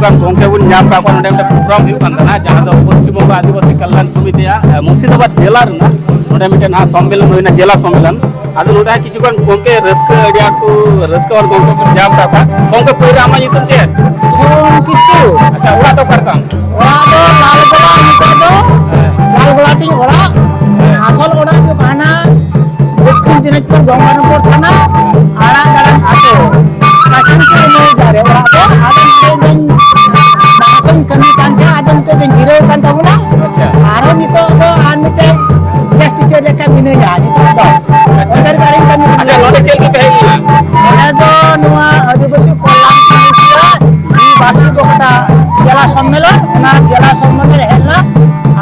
किचुगान गोंके बन नाम का कोन डेम प्रोग्राम हुई कांदा जहां दो पश्चिम बंग आदिवासी कल्याण समिति मुर्शिदाबाद जिला रना नोडे मिटे ना सम्मेलन होइना जिला सम्मेलन आदो नोडे किचुगान गोंके रस्क एरिया को रस्क और गोंके बन नाम का गोंके पहिरा आमा युतुम चे सोम किसु अच्छा उड़ा तो करताम ओड़ा दो लालगोला निको दो लालगोला ती ओड़ा आसल ओड़ा जो खाना दक्षिण दिनाजपुर गंगानगर थाना आड़ा गाड़न आटो कासिम के में जा रे ओड़ा दो आदम के दिन बासन कमी कांटे आदम के दिन गिरो कांटा बोला अच्छा आरो नितो दो आन मिटे गेस्ट टीचर लेका बिने या नितो दो अंदर गाड़ी कमी अच्छा नोडे चेल के पहली ओड़ा दो नुआ आदिवासी कल्याण समिति ई बासी दोकटा जिला सम्मेलन हेला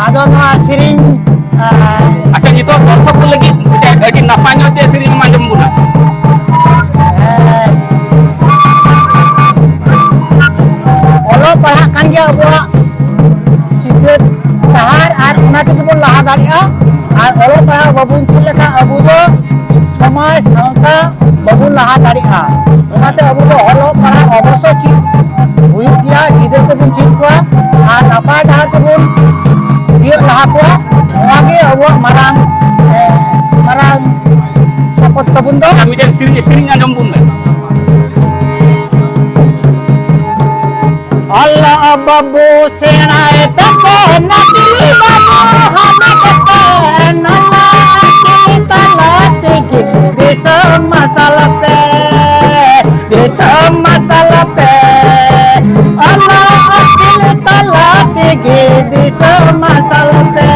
आदो नुआ सिरिंग अच्छा नितो दर्शक को लगी मिटे अडी नापाय नो चे सिरिंग मांजम बुना ओलो पढ़ा कान गया अबुआ सिगरेट तहार आर उना के बोल लहा दाड़िया आर ओलो पढ़ा बाबुन चुल लेखा अबु दो समाज सावता बाबुन लहा दाड़िया उनाते अबु दो ओलो पढ़ा अवश्य चीज हुई गया गिदर को बुन चीज को आर नापाय डाहा को बुन दिए लहा को ओगे Abua marang sapot tabun do kami dari siring anjom bun Allah babu senai tase nati babu hana keten Allah kita latih desa masalah pe Allah kita latih desa masalah pe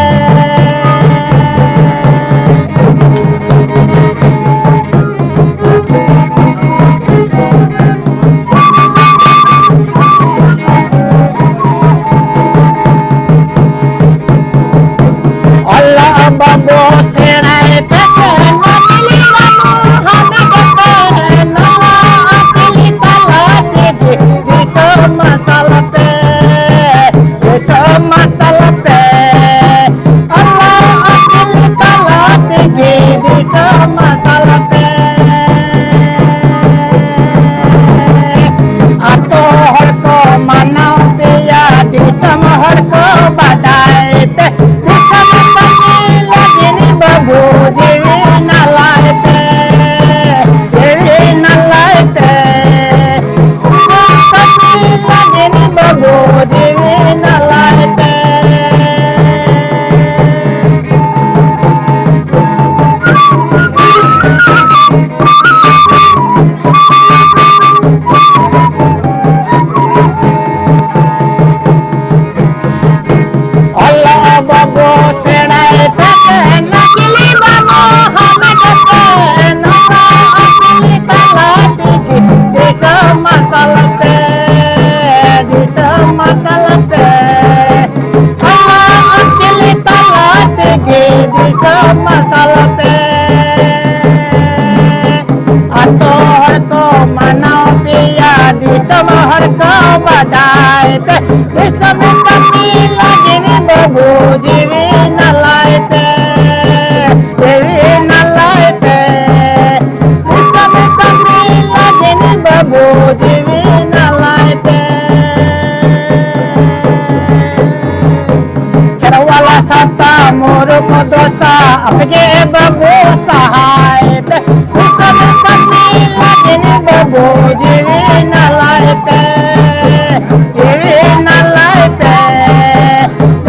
dosa apge babu sahai pe usam kami lagi ni babu jiwi nalai pe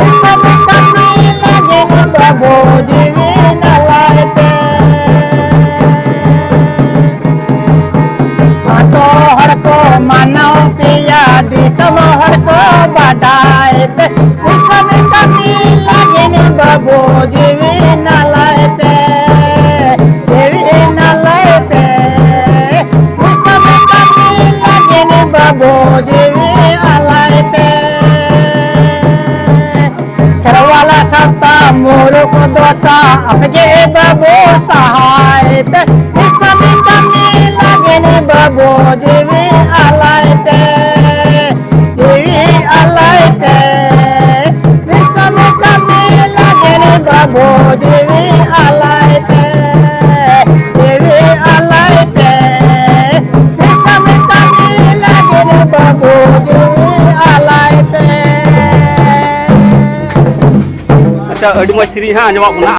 usam kami lagi ni babu jiwi nalai pe ato har ko manau piya di samahar ko badai pe usam kami lagi ni babu jiwi nalai pe usam kami lagi ni babu jiwi alai pe kerwala sata muruk dosa apge babu sahai pe usam kami lagi ni babu jiwi alai pe babu jiwi alai pe usam kami lagi ni babu jiwi ᱟᱪᱪᱷᱟ ᱟᱹᱰᱤ ᱢᱚᱡᱽ ᱥᱮᱨᱮᱧ ᱦᱟᱸᱜ ᱟᱸᱡᱚᱢᱚᱜ ᱠᱟᱱᱟ